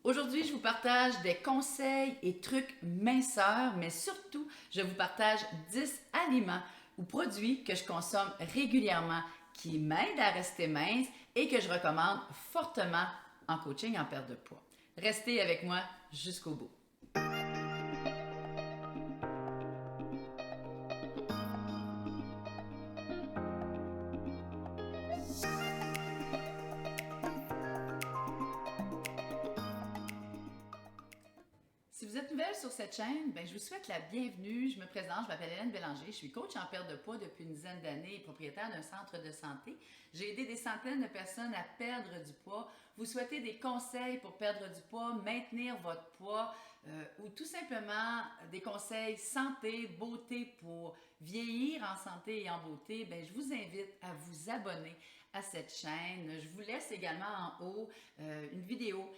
Aujourd'hui, je vous partage des conseils et trucs minceurs, mais surtout, je vous partage 10 aliments ou produits que je consomme régulièrement qui m'aident à rester mince et que je recommande fortement en coaching en perte de poids. Restez avec moi jusqu'au bout. Si vous êtes nouvelle sur cette chaîne, je vous souhaite la bienvenue. Je me présente, je m'appelle Hélène Bélanger, je suis coach en perte de poids depuis une dizaine d'années et propriétaire d'un centre de santé. J'ai aidé des centaines de personnes à perdre du poids. Vous souhaitez des conseils pour perdre du poids, maintenir votre poids ou tout simplement des conseils santé, beauté pour vieillir en santé et en beauté, je vous invite à vous abonner à cette chaîne. Je vous laisse également en haut une vidéo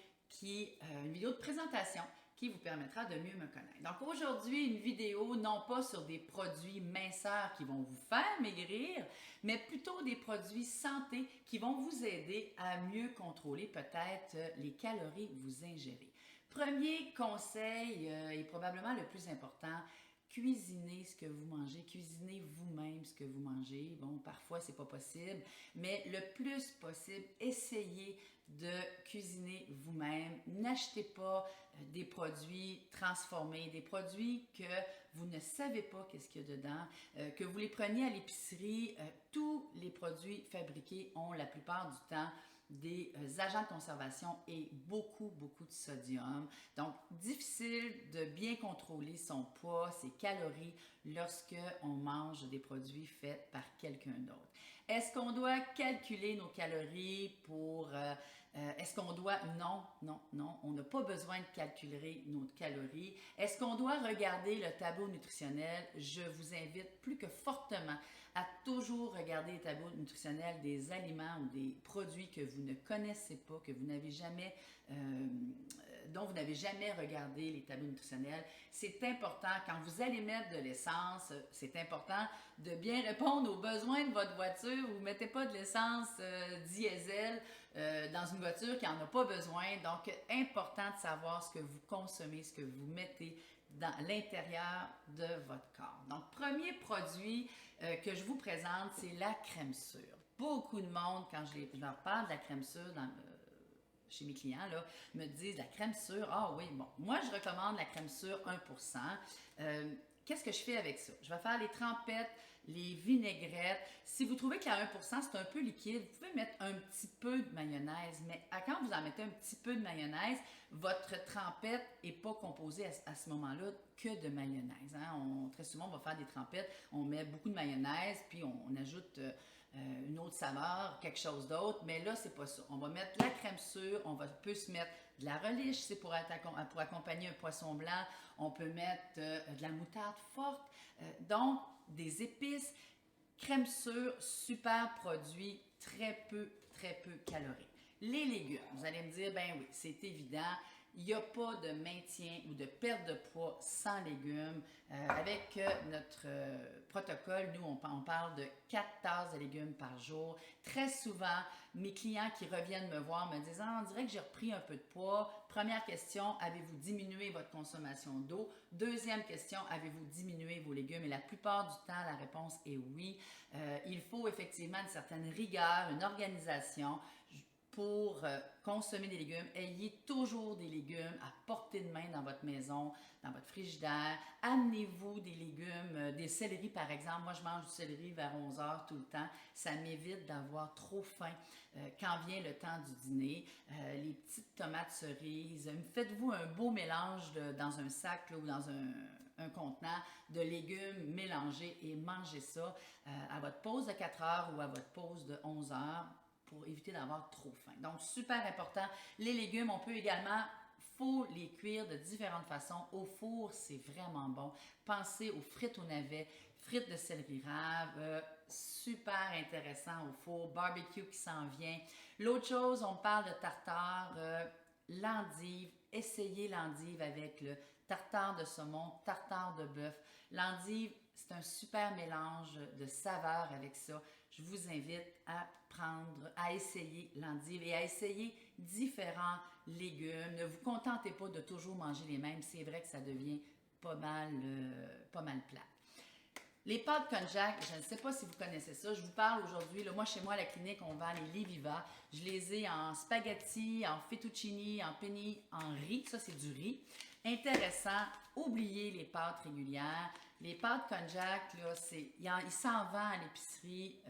de présentation qui vous permettra de mieux me connaître. Donc aujourd'hui, une vidéo non pas sur des produits minceurs qui vont vous faire maigrir, mais plutôt des produits santé qui vont vous aider à mieux contrôler peut-être les calories que vous ingérez. Premier conseil et probablement le plus important, cuisinez ce que vous mangez, cuisinez vous-même ce que vous mangez. Bon, parfois c'est pas possible, mais le plus possible, essayez de cuisiner vous-même. N'achetez pas des produits transformés, des produits que vous ne savez pas qu'est-ce qu'il y a dedans, que vous les preniez à l'épicerie. Tous les produits fabriqués ont la plupart du temps des agents de conservation et beaucoup de sodium. Donc, difficile de bien contrôler son poids, ses calories lorsque on mange des produits faits par quelqu'un d'autre. Est-ce qu'on doit calculer nos calories pour... est-ce qu'on doit... Non, non, non. On n'a pas besoin de calculer nos calories. Est-ce qu'on doit regarder le tableau nutritionnel? Je vous invite plus que fortement à toujours regarder les tableaux nutritionnels des aliments ou des produits que vous ne connaissez pas, que vous n'avez jamais, dont vous n'avez jamais regardé les tableaux nutritionnels. C'est important, quand vous allez mettre de l'essence, c'est important de bien répondre aux besoins de votre voiture. Vous ne mettez pas de l'essence diesel dans une voiture qui n'en a pas besoin. Donc, important de savoir ce que vous consommez, ce que vous mettez dans l'intérieur de votre corps. Donc, premier produit que je vous présente, c'est la crème sûre. Beaucoup de monde, quand je leur parle de la crème sûre chez mes clients, là, me disent la crème sûre, ah oui, bon, moi je recommande la crème sûre 1%. Qu'est-ce que je fais avec ça? Je vais faire les trempettes, les vinaigrettes. Si vous trouvez que la 1%, c'est un peu liquide, vous pouvez mettre un petit peu de mayonnaise, mais quand vous en mettez un petit peu de mayonnaise, votre trempette n'est pas composée à ce moment-là que de mayonnaise. Hein? Très souvent, on va faire des trempettes, on met beaucoup de mayonnaise, puis on ajoute une autre saveur, quelque chose d'autre, mais là, c'est pas ça. On va mettre la crème sûre, peut se mettre de la relish, c'est pour accompagner un poisson blanc, on peut mettre de la moutarde forte, donc des épices. Crème sûre, super produit, très peu calorique. Les légumes, vous allez me dire, ben oui, c'est évident, il n'y a pas de maintien ou de perte de poids sans légumes. Avec notre protocole, nous, on parle de 4 tasses de légumes par jour. Très souvent, mes clients qui reviennent me voir me disent « Ah, on dirait que j'ai repris un peu de poids. » Première question, avez-vous diminué votre consommation d'eau? Deuxième question, avez-vous diminué vos légumes? Et la plupart du temps, la réponse est oui. Il faut effectivement une certaine rigueur, une organisation pour consommer des légumes. Ayez toujours des légumes à portée de main dans votre maison, dans votre frigidaire. Amenez-vous des légumes, des céleris par exemple. Moi, je mange du céleri vers 11 heures tout le temps. Ça m'évite d'avoir trop faim quand vient le temps du dîner. Les petites tomates cerises. Faites-vous un beau mélange dans un sac là, ou dans un contenant de légumes mélangés et mangez ça à votre pause de 4 heures ou à votre pause de 11 heures pour éviter d'avoir trop faim. Donc, super important. Les légumes, on peut également, faut les cuire de différentes façons. Au four, c'est vraiment bon. Pensez aux frites au navet, frites de céleri rave, super intéressant au four, barbecue qui s'en vient. L'autre chose, on parle de tartare, l'endive. Essayez l'endive avec le tartare de saumon, tartare de bœuf. L'endive, c'est un super mélange de saveurs avec ça. je vous invite à essayer l'endive et à essayer différents légumes. Ne vous contentez pas de toujours manger les mêmes. C'est vrai que ça devient pas mal plat. Les pâtes konjac, je ne sais pas si vous connaissez ça. Je vous parle aujourd'hui, moi chez moi à la clinique, on vend les Leviva. Je les ai en spaghetti, en fettuccini, en penne, en riz. Ça, c'est du riz. Intéressant, oubliez les pâtes régulières. Les pâtes konjac, là, il s'en vend à l'épicerie.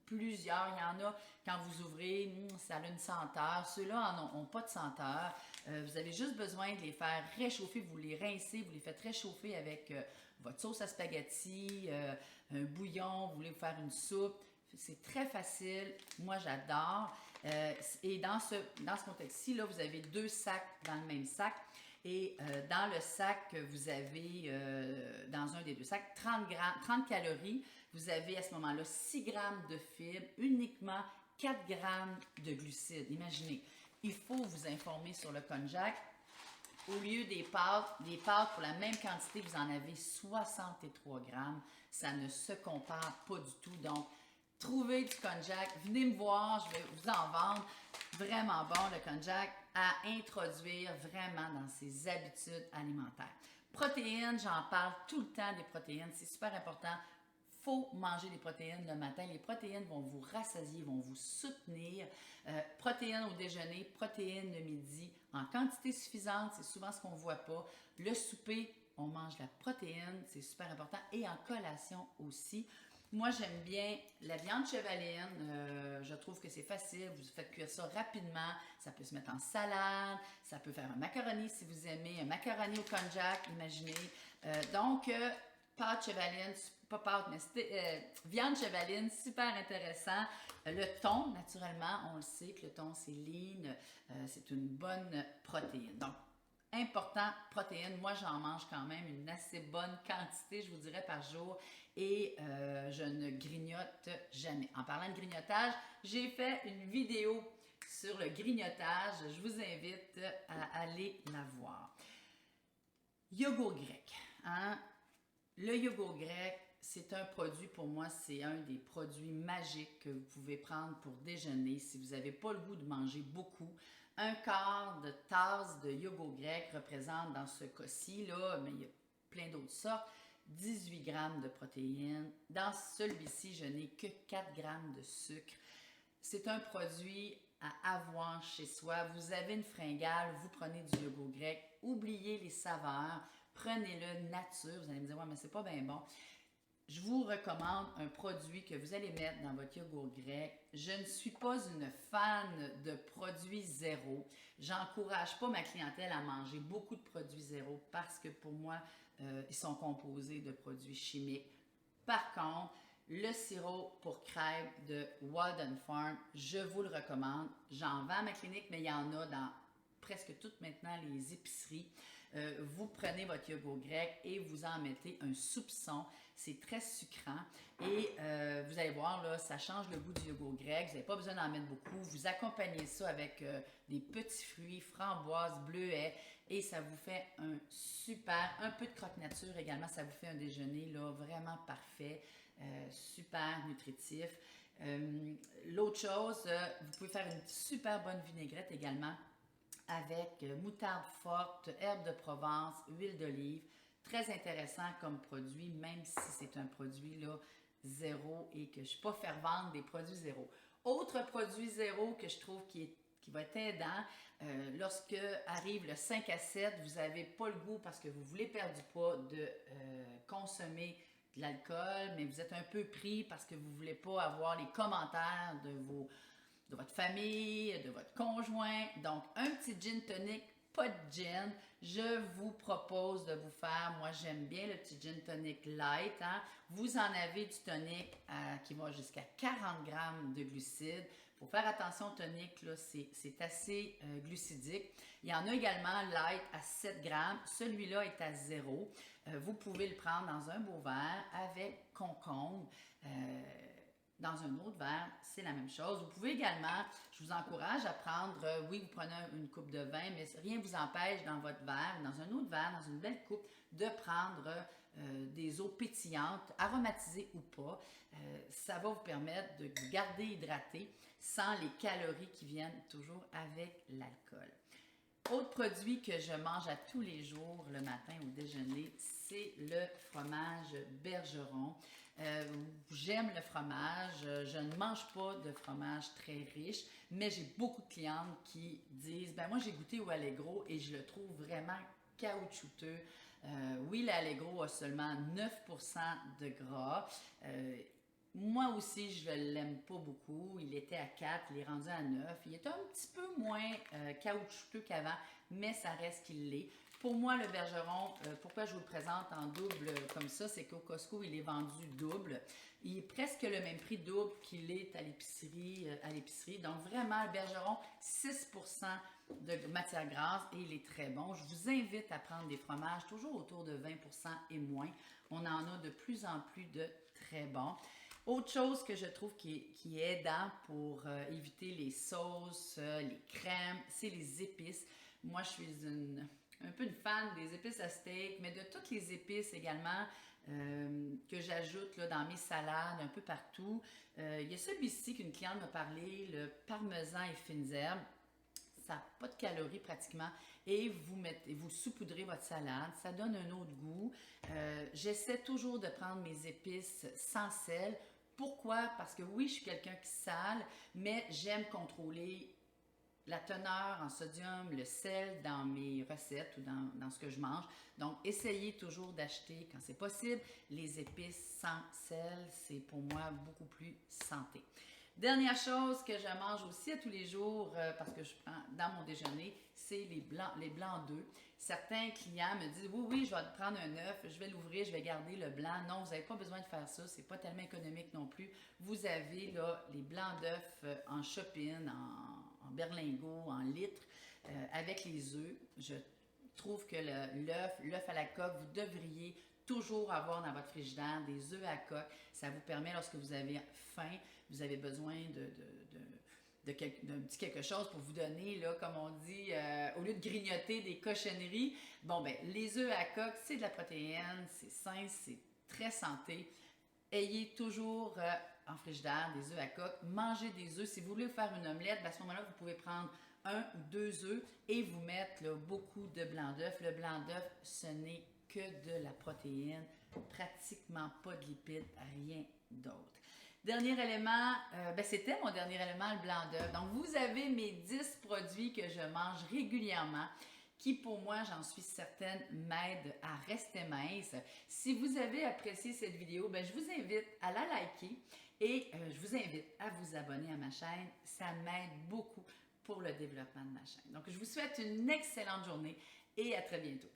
Plusieurs, il y en a, quand vous ouvrez, ça a une senteur. Ceux-là n'ont pas de senteur. Vous avez juste besoin de les faire réchauffer, vous les rincez, vous les faites réchauffer avec votre sauce à spaghetti, un bouillon, vous voulez vous faire une soupe. C'est très facile, moi j'adore. Et dans ce contexte-ci, là, vous avez 2 sacs dans le même sac. Et dans le sac, vous avez, dans un des 2 sacs, 30 calories. Vous avez à ce moment-là 6 grammes de fibres, uniquement 4 grammes de glucides. Imaginez, il faut vous informer sur le konjac. Au lieu des pâtes pour la même quantité, vous en avez 63 grammes. Ça ne se compare pas du tout. Donc, trouvez du konjac, venez me voir, je vais vous en vendre. Vraiment bon le konjac à introduire vraiment dans ses habitudes alimentaires. Protéines, j'en parle tout le temps des protéines, c'est super important. Il faut manger des protéines le matin. Les protéines vont vous rassasier, vont vous soutenir. Protéines au déjeuner, protéines le midi, en quantité suffisante, c'est souvent ce qu'on ne voit pas. Le souper, on mange la protéine, c'est super important. Et en collation aussi. Moi, j'aime bien la viande chevaline. Je trouve que c'est facile. Vous faites cuire ça rapidement. Ça peut se mettre en salade. Ça peut faire un macaroni si vous aimez. Un macaroni au konjac, imaginez. Pâte chevaline, pas pâte, mais viande chevaline, super intéressant. Le thon, naturellement, on le sait que le thon, c'est lean. C'est une bonne protéine. Donc, important, protéines. Moi, j'en mange quand même une assez bonne quantité, je vous dirais, par jour. Et je ne grignote jamais. En parlant de grignotage, j'ai fait une vidéo sur le grignotage. Je vous invite à aller la voir. Yogourt grec. Hein? Le yogourt grec, c'est un produit, pour moi, c'est un des produits magiques que vous pouvez prendre pour déjeuner si vous n'avez pas le goût de manger beaucoup. Un quart de tasse de yogourt grec représente, dans ce cas-ci, là, mais il y a plein d'autres sortes, 18 grammes de protéines. Dans celui-ci, je n'ai que 4 grammes de sucre. C'est un produit à avoir chez soi. Vous avez une fringale, vous prenez du yogourt grec, oubliez les saveurs, prenez-le nature. Vous allez me dire, ouais, mais c'est pas bien bon. Je vous recommande un produit que vous allez mettre dans votre yogourt grec. Je ne suis pas une fan de produits zéro. J'encourage pas ma clientèle à manger beaucoup de produits zéro parce que pour moi, ils sont composés de produits chimiques. Par contre, le sirop pour crêpes de Walden Farm, je vous le recommande. J'en vends à ma clinique, mais il y en a dans presque toutes maintenant les épiceries. Vous prenez votre yogourt grec et vous en mettez un soupçon. C'est très sucrant et vous allez voir, là, ça change le goût du yogourt grec. Vous n'avez pas besoin d'en mettre beaucoup. Vous accompagnez ça avec des petits fruits, framboises, bleuets et ça vous fait un peu de croque-nature également. Ça vous fait un déjeuner là, vraiment parfait, super nutritif. L'autre chose, vous pouvez faire une super bonne vinaigrette également avec moutarde forte, herbes de Provence, huile d'olive. Très intéressant comme produit, même si c'est un produit là, zéro et que je ne suis pas fervente des produits zéro. Autre produit zéro que je trouve qui va être aidant, lorsque arrive le 5 à 7, vous n'avez pas le goût parce que vous voulez perdre du poids de consommer de l'alcool, mais vous êtes un peu pris parce que vous ne voulez pas avoir les commentaires de votre famille, de votre conjoint. Donc, un petit gin tonic, pas de gin. Je vous propose de vous faire, moi j'aime bien le petit gin tonic light. Hein? Vous en avez du tonic qui va jusqu'à 40 grammes de glucides. Il faut faire attention au tonic, là, c'est assez glucidique. Il y en a également light à 7 grammes. Celui-là est à 0. Vous pouvez le prendre dans un beau verre avec concombre. Dans un autre verre, c'est la même chose. Vous pouvez également, je vous encourage à prendre, oui, vous prenez une coupe de vin, mais rien ne vous empêche dans votre verre, dans un autre verre, dans une belle coupe, de prendre des eaux pétillantes, aromatisées ou pas. Ça va vous permettre de vous garder hydraté sans les calories qui viennent toujours avec l'alcool. Autre produit que je mange à tous les jours le matin au déjeuner, c'est le fromage Bergeron. J'aime le fromage, je ne mange pas de fromage très riche, mais j'ai beaucoup de clientes qui disent, ben moi j'ai goûté au Allegro et je le trouve vraiment caoutchouteux. Oui, l'Allegro a seulement 9% de gras. Moi aussi, je ne l'aime pas beaucoup. Il était à 4, il est rendu à 9. Il est un petit peu moins caoutchouteux qu'avant, mais ça reste qu'il l'est. Pour moi, le Bergeron, pourquoi je vous le présente en double comme ça, c'est qu'au Costco, il est vendu double. Il est presque le même prix double qu'il est à l'épicerie. Donc vraiment, le Bergeron, 6% de matière grasse et il est très bon. Je vous invite à prendre des fromages toujours autour de 20% et moins. On en a de plus en plus de très bons. Autre chose que je trouve qui est aidant pour éviter les sauces, les crèmes, c'est les épices. Moi, je suis un peu une fan des épices à steak, mais de toutes les épices également que j'ajoute là, dans mes salades, un peu partout. Il y a celui-ci qu'une cliente m'a parlé, le parmesan et fines herbes. Ça n'a pas de calories pratiquement et vous saupoudrez votre salade. Ça donne un autre goût. J'essaie toujours de prendre mes épices sans sel. Pourquoi? Parce que oui, je suis quelqu'un qui sale, mais j'aime contrôler la teneur en sodium, le sel dans mes recettes ou dans ce que je mange. Donc, essayez toujours d'acheter, quand c'est possible, les épices sans sel. C'est pour moi beaucoup plus santé. Dernière chose que je mange aussi à tous les jours, parce que je prends dans mon déjeuner, c'est les blancs d'œufs. Certains clients me disent, oui, je vais te prendre un œuf, je vais l'ouvrir, je vais garder le blanc. Non, vous n'avez pas besoin de faire ça, c'est pas tellement économique non plus. Vous avez là les blancs d'œufs en chopin, en berlingot, en litres, avec les œufs. Je trouve que l'œuf à la coque, vous devriez toujours avoir dans votre frigidaire des œufs à coque. Ça vous permet, lorsque vous avez faim, vous avez besoin d'un petit quelque chose pour vous donner, là, comme on dit, au lieu de grignoter des cochonneries. Bon, ben, les œufs à coque, c'est de la protéine, c'est sain, c'est très santé. Ayez toujours en frigidaire des œufs à coque. Mangez des œufs. Si vous voulez faire une omelette, ben, à ce moment-là, vous pouvez prendre 1 ou 2 œufs et vous mettre là, beaucoup de blanc d'œuf. Le blanc d'œuf, ce n'est que de la protéine, pratiquement pas de lipides, rien d'autre. Dernier élément, c'était mon dernier élément, le blanc d'œuf. Donc, vous avez mes 10 produits que je mange régulièrement qui, pour moi, j'en suis certaine, m'aident à rester mince. Si vous avez apprécié cette vidéo, je vous invite à la liker et je vous invite à vous abonner à ma chaîne. Ça m'aide beaucoup pour le développement de ma chaîne. Donc, je vous souhaite une excellente journée et à très bientôt.